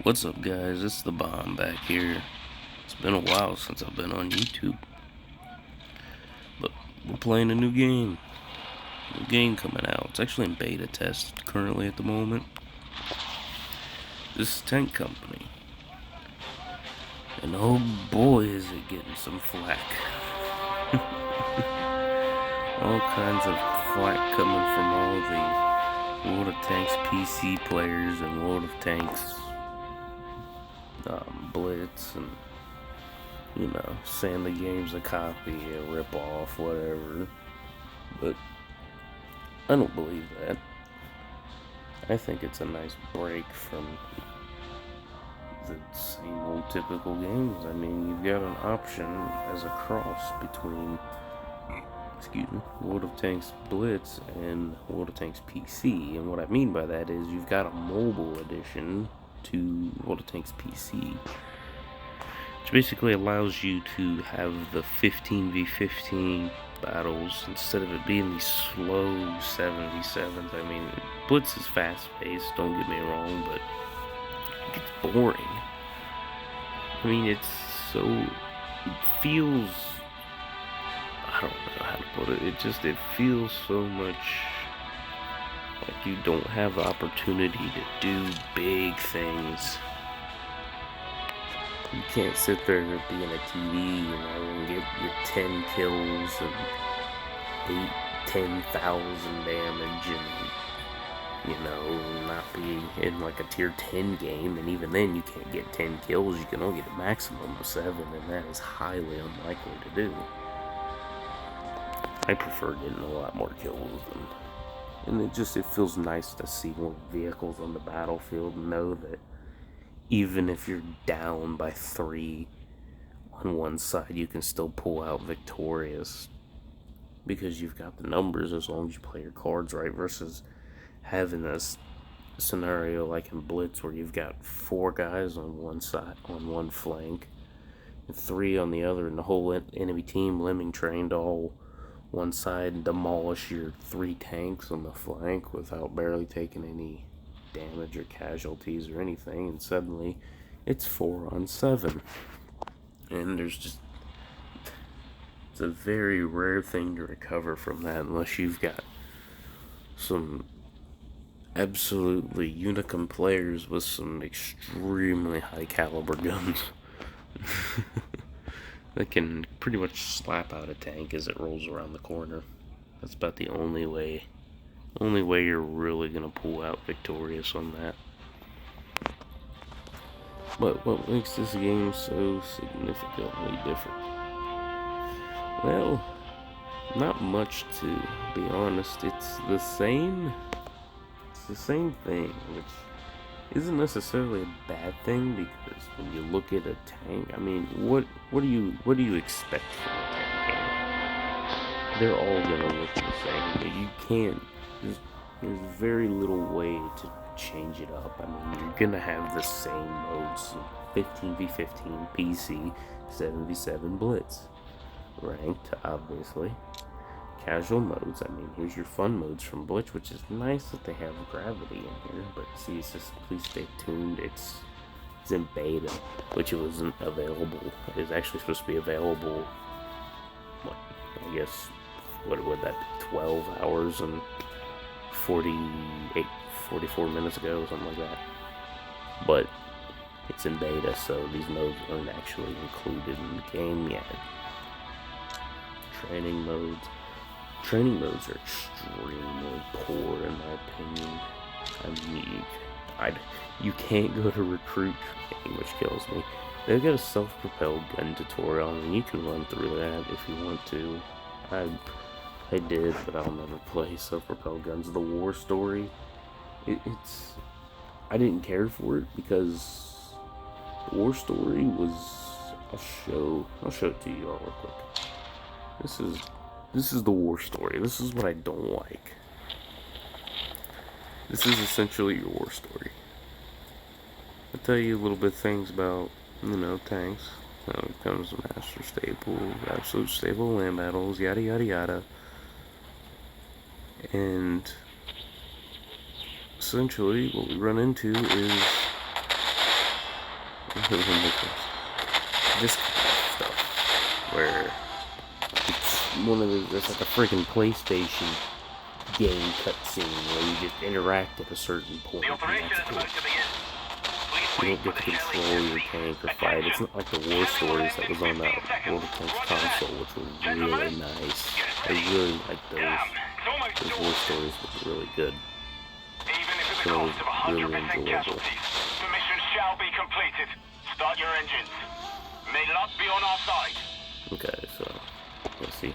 What's up, guys? It's the Bomb back here. It's been a while since I've been on YouTube, but we're playing a new game. New game coming out. It's actually in beta test currently at the moment. This is Tank Company, and oh boy, is it getting some flack. All kinds of flack coming from all the WoT Tanks PC players and WoT Tanks Blitz, and saying the game's a copy, a rip-off, whatever. But I don't believe that. I think it's a nice break from the same old typical games. I mean, you've got an option as a cross between, WoT Tanks Blitz and WoT Tanks PC. And what I mean by that is you've got a mobile edition to WoT Tanks PC, which basically allows you to have the 15v15 battles instead of it being these slow 7v7s. I mean, Blitz is fast-paced, don't get me wrong, but it gets boring. I mean, it feels, I don't know how to put it, it feels so much like you don't have the opportunity to do big things. You can't sit there being a TV, and get your 10 kills and 10,000 damage and, not be in like a tier 10 game. And even then, you can't get 10 kills. You can only get a maximum of 7, and that is highly unlikely to do. I prefer getting a lot more kills, and it feels nice to see more vehicles on the battlefield and know that even if you're down by 3 on one side, you can still pull out victorious because you've got the numbers as long as you play your cards right, versus having this scenario like in Blitz where you've got 4 guys on one side, on one flank, and 3 on the other, and the whole enemy team lemming trained all one side and demolish your 3 tanks on the flank without barely taking any damage or casualties or anything, and suddenly it's 4 on 7. And it's a very rare thing to recover from that unless you've got some absolutely unicum players with some extremely high caliber guns that can pretty much slap out a tank as it rolls around the corner. That's about the only way you're really gonna pull out victorious on that. But what makes this game so significantly different? Well, not much, to be honest. It's the same thing, which isn't necessarily a bad thing, because when you look at a tank, I mean, what do you expect from a tank game? They're all gonna look the same. You can't. There's very little way to change it up. I mean, you're gonna have the same modes: 15v15 PC, 7v7 Blitz, ranked, obviously. Casual modes, I mean, here's your fun modes from Blitz, which is nice that they have gravity in here, but see, it's just, please stay tuned, it's in beta, which it wasn't available. It was actually supposed to be available, I guess, what would that be, 12 hours and 44 minutes ago, or something like that. But it's in beta, so these modes aren't actually included in the game yet. Training modes are extremely poor, in my opinion. I mean, you can't go to recruit training, which kills me. They've got a self-propelled gun tutorial, and you can run through that if you want to. I did, but I'll never play self-propelled guns. The war story, I didn't care for it, because the war story was, I'll show it to you all real quick. This is the war story. This is what I don't like. This is essentially your war story. I'll tell you a little bit of things about, tanks. It comes to master staple, absolute stable land battles, yada yada yada. And essentially what we run into is this kind of stuff where it's one of the, it's like a freaking PlayStation game cutscene where you just interact at a certain point. You don't get to control your tank or fight. It's not like the War Stories that was on that WoT console, which was really nice. I really liked those. Those War Stories were really good. So it was really enjoyable. The mission shall be completed. Start your engines. May luck be on our side. Okay, so let's see.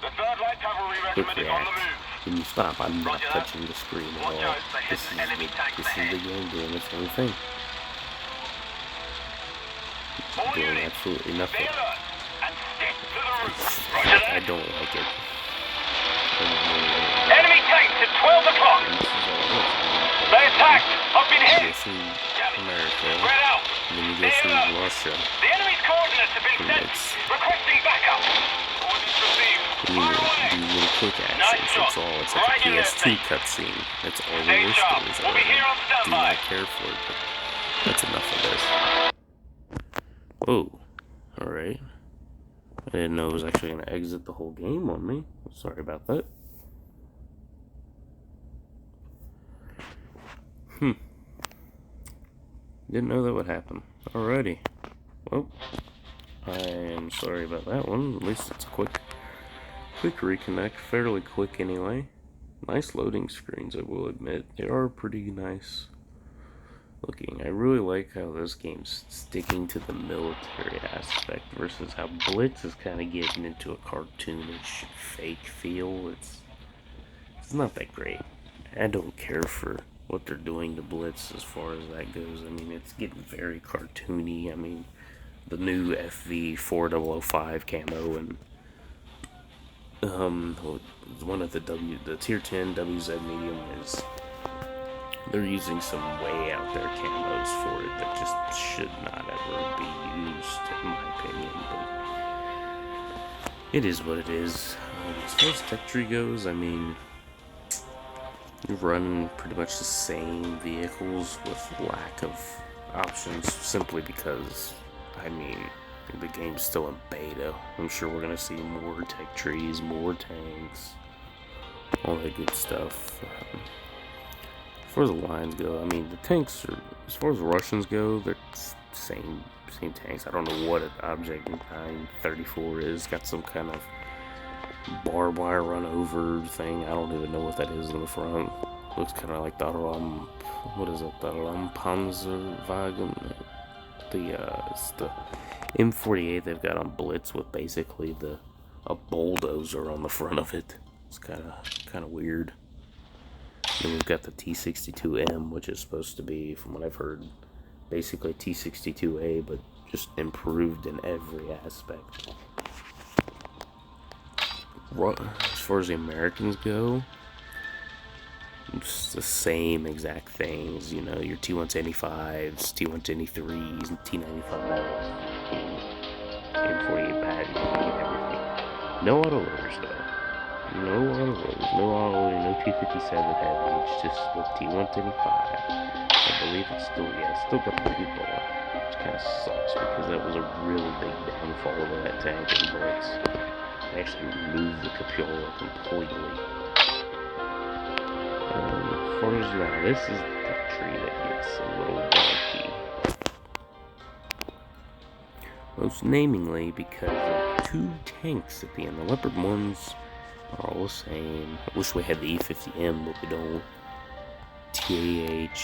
The 3rd Light Cavalry Regiment is on the move. When you stop, I'm not touching the screen at all. This is the game doing its own thing. Doing absolutely nothing. I don't like it. Enemy tanks at 12 o'clock. They attacked. I've been hit. You go through America, Spread out. and then you go through Russia. The enemy's coordinates have been sent. Requesting backup. Coordinates received. And you do little quick actions. That's all. It's like a PS2 cutscene. That's all the War Stories are. I do not care for it, but that's enough of this. Whoa. Alright. I didn't know it was actually going to exit the whole game on me. Sorry about that. Didn't know that would happen. Alrighty. Well, I am sorry about that one. At least it's a quick reconnect. Fairly quick anyway. Nice loading screens, I will admit. They are pretty nice looking. I really like how this game's sticking to the military aspect versus how Blitz is kind of getting into a cartoonish fake feel. It's not that great. I don't care for what they're doing to Blitz as far as that goes. I mean, it's getting very cartoony. I mean, the new FV 4005 camo and one of the tier 10 WZ medium is, they're using some way out there camos for it that just should not ever be used, in my opinion, but it is what it is. As far as tech tree goes, I mean, you run pretty much the same vehicles with lack of options, simply because, I mean, the game's still in beta. I'm sure we're gonna see more tech trees, more tanks, all that good stuff. As far as the lines go, I mean, the tanks are, as far as Russians go, they're same tanks. I don't know what an Object 934 is. Got some kind of barbed wire run over thing. I don't even know what that is in the front. Looks kind of like the what is it? The Panzerwagen. It's the M48 they've got on Blitz with basically a bulldozer on the front of it. It's kind of weird. Then we've got the T62M, which is supposed to be, from what I've heard, basically T62A, but just improved in every aspect. As far as the Americans go, it's the same exact things, you know, your T175s, T123s, T95s, M48 patent, everything. No autoloaders though. No autoloaders, no autoloading, no T57 heavy, just the T125. I believe it's still got the cupola, which kind of sucks because that was a really big downfall of that tank in Blitz. They actually removed the cupola completely. As far as now, this is the tech tree that gets a little wonky. Most namingly because of two tanks at the end. The Leopard 1s are all the same. I wish we had the E50M, but we don't. TAH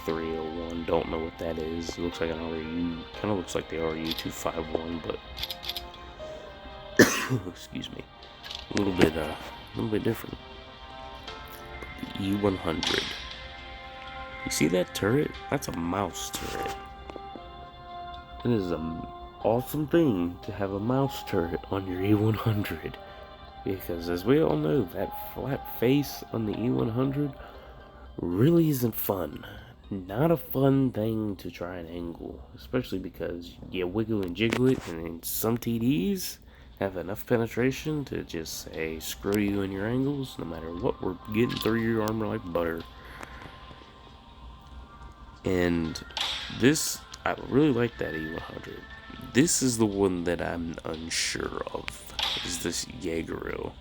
301, don't know what that is. It looks like an RU, kind of looks like the RU 251, but excuse me, a little bit different. The E100. You see that turret? That's a mouse turret. It is an awesome thing to have a mouse turret on your E100. Because as we all know, that flat face on the E100 really isn't fun. Not a fun thing to try and angle. Especially because you wiggle and jiggle it, and then some TDs have enough penetration to just say, screw you in your angles, no matter what, we're getting through your armor like butter. And This, I really like that E100. This is the one that I'm unsure of. Is this Jaegeril?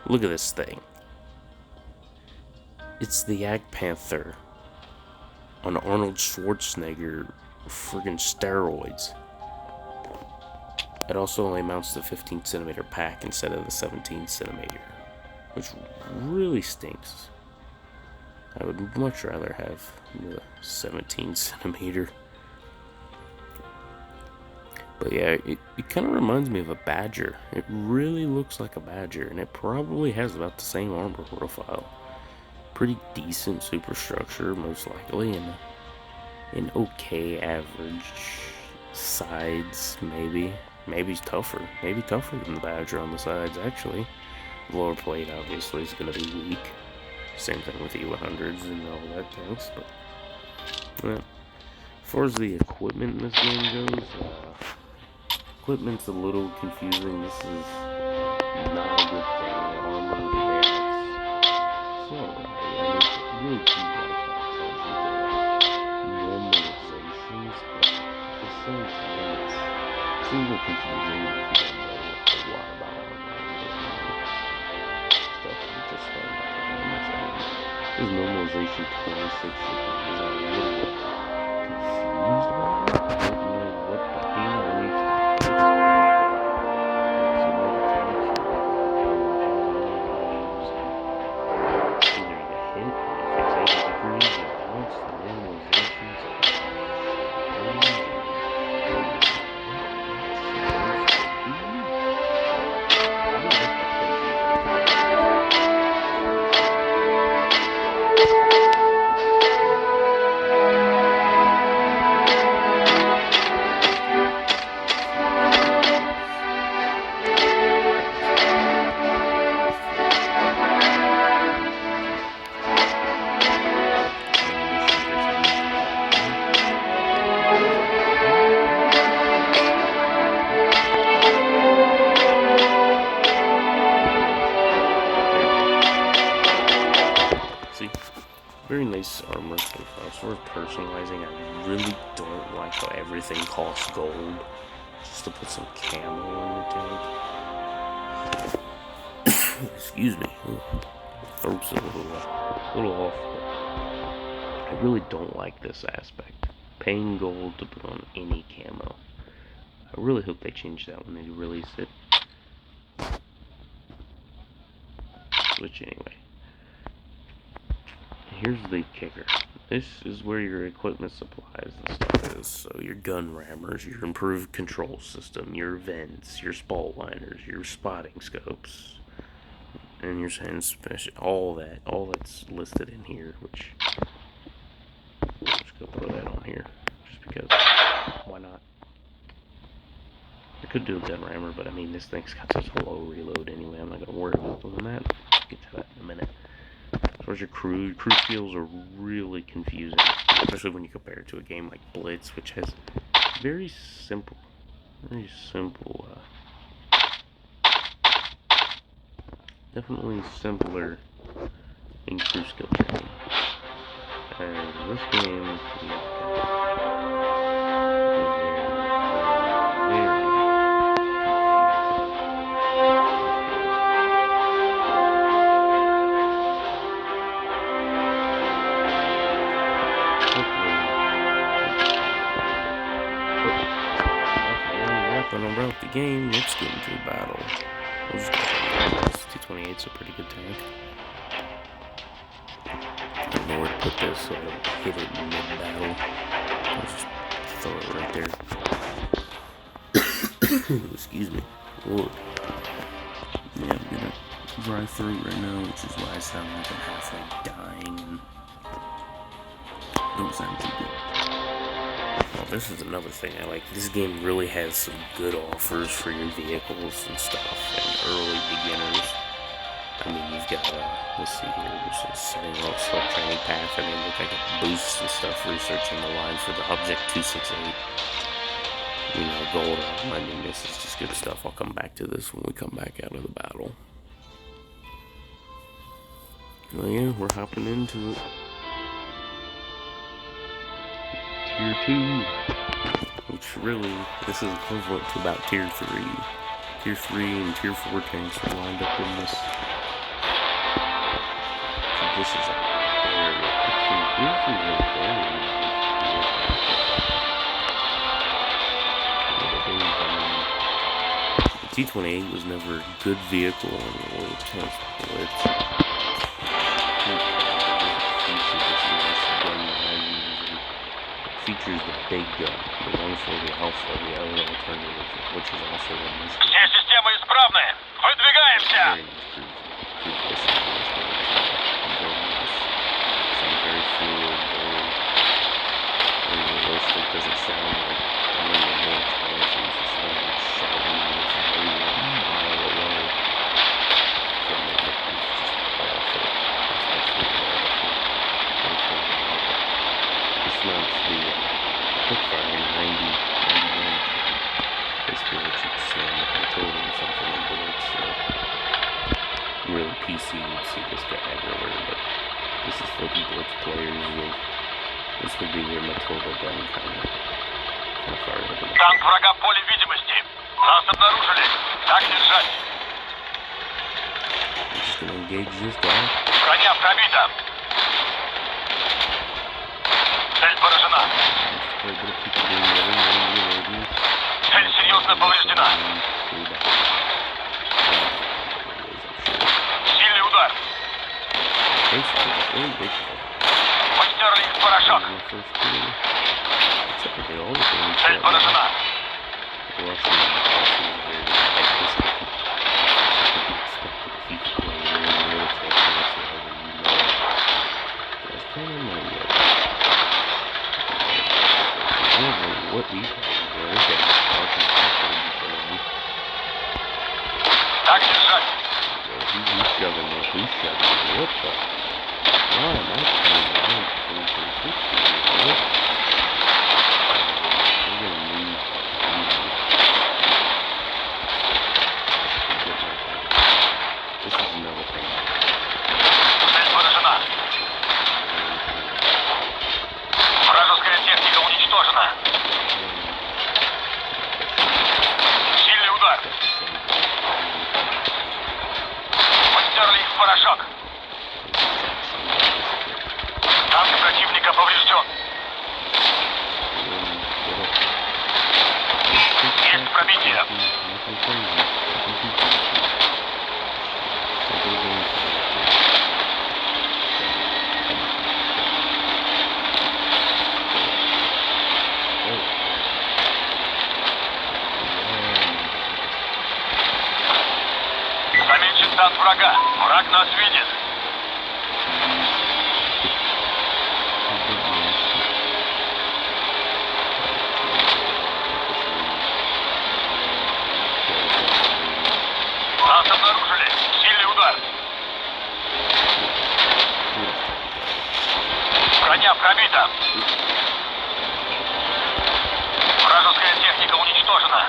Look at this thing. It's the Yak Panther on Arnold Schwarzenegger friggin' steroids. It also only mounts the 15 centimeter pack instead of the 17 centimeter, which really stinks. I would much rather have the 17 centimeter. But yeah, it kind of reminds me of a badger. It really looks like a badger, and it probably has about the same armor profile. Pretty decent superstructure, most likely, and an okay average sides, maybe. Maybe tougher. Maybe tougher than the badger on the sides, actually. Lower plate, obviously, is going to be weak. Same thing with E100s and all that things, but... Well, as far as the equipment in this game goes, equipment's a little confusing. This is not a good thing. Armor pants. It's alright. I mean, really do like how it tells you the normalizations, but at the same time, it's a little confusing if you don't know a whole lot about armor and stuff. You just don't know how much I mean. This normalization 26 is a little confused about it. I don't know what the game believes to fix. Either you hit, you fix 80 degrees, you bounce, the normalizations. Very nice armor profile. As far as personalizing, I really don't like how everything costs gold just to put some camo on your tank. Excuse me. Throat's a little off. But I really don't like this aspect. Paying gold to put on any camo. I really hope they change that when they release it. Switch anyway. Here's the kicker. This is where your equipment supplies and stuff is. So your gun rammers, your improved control system, your vents, your spall liners, your spotting scopes, and your hand special, all that's listed in here, which I'm just gonna throw that on here, just because, why not? I could do a gun rammer, but I mean, this thing's got such a low reload anyway, I'm not gonna worry about doing that. I'll get to that in a minute. As far as your crew skills are really confusing, especially when you compare it to a game like Blitz, which has very simple, definitely simpler in crew skill training. And this game, about the game, let's get into a battle. We'll just go this. T-28's a pretty good tank. I don't know where to put this, so I don't hit it in mid-battle. I'll just throw it right there. Excuse me. Lord. Yeah, I'm gonna dry throat right now, which is why I sound like I'm halfway dying and don't sound too good. Well, this is another thing I like. This game really has some good offers for your vehicles and stuff, and early beginners. I mean, you've got, let's see here, this is setting off select training path. I mean, look, I got boosts and stuff researching the line for the Object 268. You know, gold. I mean, this is just good stuff. I'll come back to this when we come back out of the battle. Well, yeah, we're hopping into it. Tier 2. Which really, this is equivalent to about Tier 3. Tier 3 and Tier 4 tanks are lined up in this. So this is a very, the T-28 was never a good vehicle on the World Tanks Blitz. Features the big gun, the 140 Alpha, the other alternative, which is also in this. Все системы исправны. Выдвигаемся. Some very fluid, very realistic. Doesn't sound like one of the more times it's just like shouting and it's very mile away. So it just awful. It's absolutely awful. This mounts the quickfire 90 rounds. Basically, what you slam up in total or something in bullets. So really, PC you'd see this guy everywhere, but this is for the Blitz players. This would be your Matilda gun, kind of far over the Танк врага в поле видимости. Нас обнаружили. Так держать. I'm just gonna engage this guy. Броня пробита. Цель поражена. Цель серьезно повреждена. Сильный удар. Мы стерли их в порошок. Цель поражена. Так держать. Цель поражена. Вражеская техника уничтожена. Сильный удар. Мы стерли их в порошок. Танк противника поврежден. Есть пробитие. Замечен танк врага. Враг нас видит. Нас обнаружили. Сильный удар. Броня пробита. Вражеская техника уничтожена.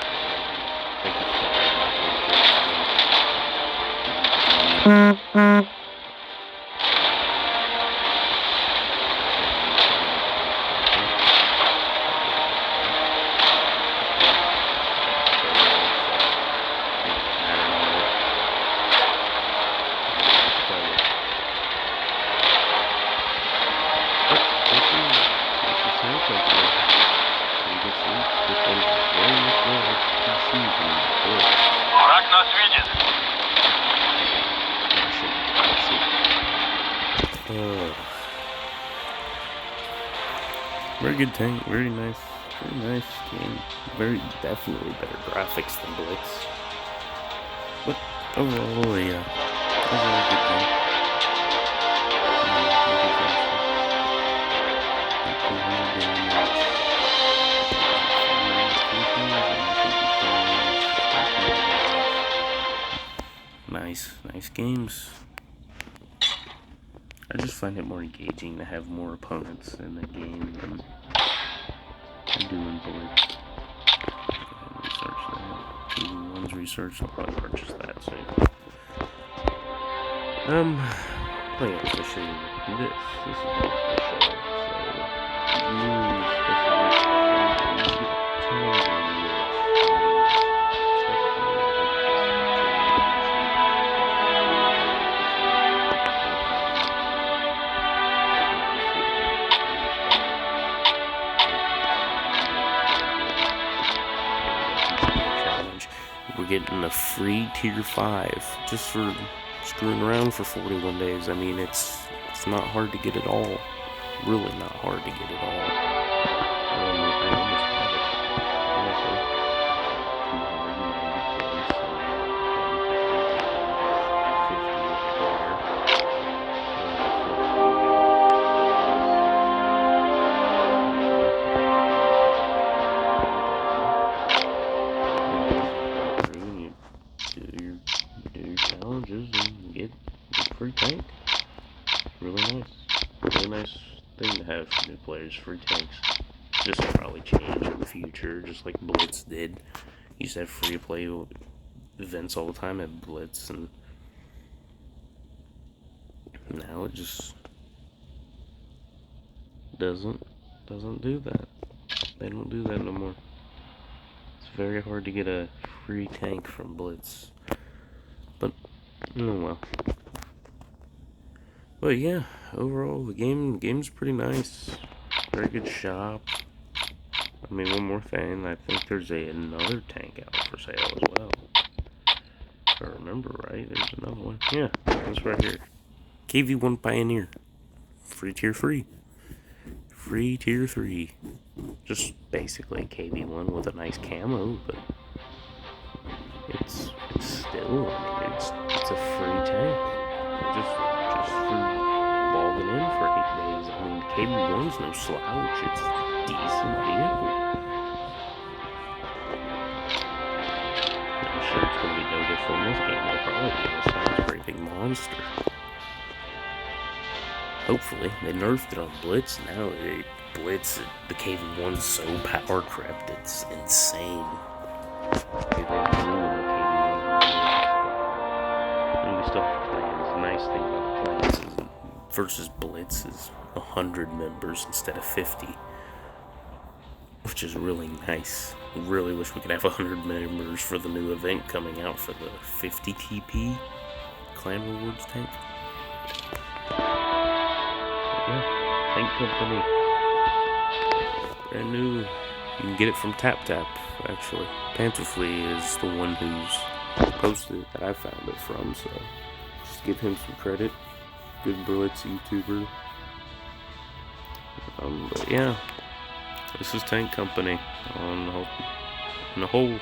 Враг нас видит. Very good tank, very nice game. Very definitely better graphics than Blitz. But overall, a good game. Nice games. I just find it more engaging to have more opponents in the game than doing Blitz. Research that. Season 1's research, I'll probably purchase that soon. Oh yeah, especially this. This is what I'm special. So, getting a free tier 5 just for screwing around for 41 days. I mean, it's not hard to get it all. Really not hard to get it all. I almost had it. Honestly. 250 you do your challenges and get free tank. Really nice. Really nice thing to have for new players, free tanks. This will probably change in the future, just like Blitz did. Used to have free to play events all the time at Blitz, and now it just doesn't do that. They don't do that no more. It's very hard to get a free tank from Blitz. But, oh well. But yeah, overall, the game's pretty nice. Very good shop. I mean, one more thing, I think there's another tank out for sale as well. If I remember right, there's another one. Yeah, it's right here. KV1 Pioneer. Free tier 3. Free tier 3. Just basically KV1 with a nice camo, but it's still, I mean, it's a free tank. Just for logging in for 8 days. I mean, KV1's no slouch. It's a decent vehicle. I'm sure it's going to be no different in this game. They'll probably be a size pretty big monster. Hopefully. They nerfed it on Blitz. Now Blitz, the KV1's so power crept, it's insane. And we still have plans. The nice thing about plans is versus Blitz is 100 members instead of 50. Which is really nice. I really wish we could have 100 members for the new event coming out for the 50 TP Clan Rewards tank. Yeah, tank company. Brand new. You can get it from TapTap, actually. Pantherflea is the one who's posted it that I found it from, so just give him some credit. Good Blitz YouTuber. But yeah. This is Tank Company on the whole.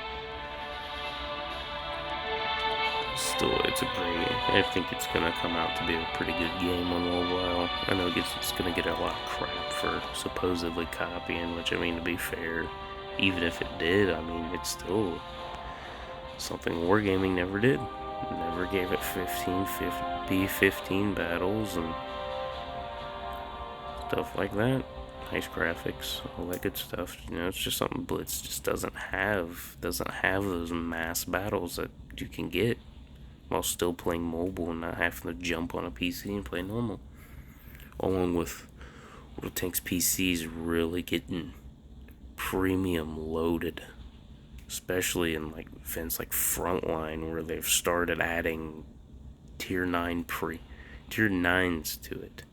Still, it's a great. I think it's gonna come out to be a pretty good game on mobile. I know it's gonna get a lot of crap for supposedly copying, which I mean, to be fair, even if it did, I mean, it's still something Wargaming never did. Never gave it 15 battles and stuff like that. Nice graphics, all that good stuff. You know, it's just something Blitz just doesn't have those mass battles that you can get while still playing mobile and not having to jump on a PC and play normal. Along with WoT Tank's PCs really getting premium loaded, especially in like events like Frontline, where they've started adding tier 9s to it.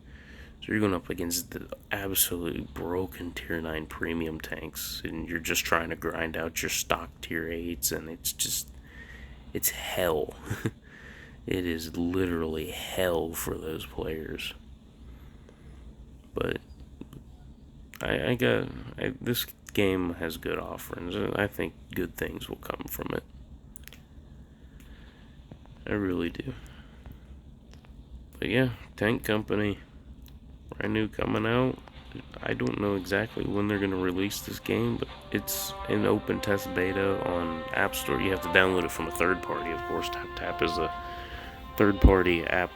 So you're going up against the absolutely broken tier 9 premium tanks, and you're just trying to grind out your stock tier 8s, and it's hell. It is literally hell for those players. But this game has good offerings, and I think good things will come from it. I really do. But yeah, Tank Company. Brand new coming out. I don't know exactly when they're going to release this game, but it's in open test beta on App Store. You have to download it from a third party, of course. TapTap is a third party app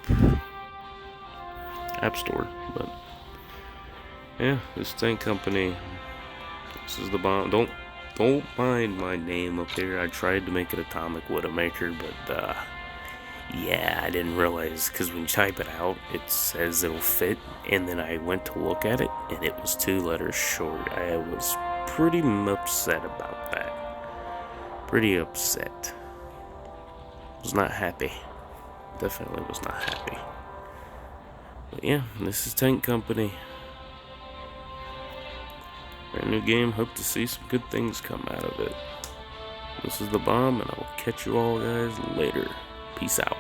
store. But yeah, this Tank Company. This is the bomb. Don't mind my name up here. I tried to make it Atomic Widowmaker, but yeah, I didn't realize, because when you type it out, it says it'll fit, and then I went to look at it, and it was 2 letters short. I was pretty upset about that. Pretty upset. Was not happy. Definitely was not happy. But yeah, this is Tank Company. Brand new game. Hope to see some good things come out of it. This is the bomb, and I will catch you all guys later. Peace out.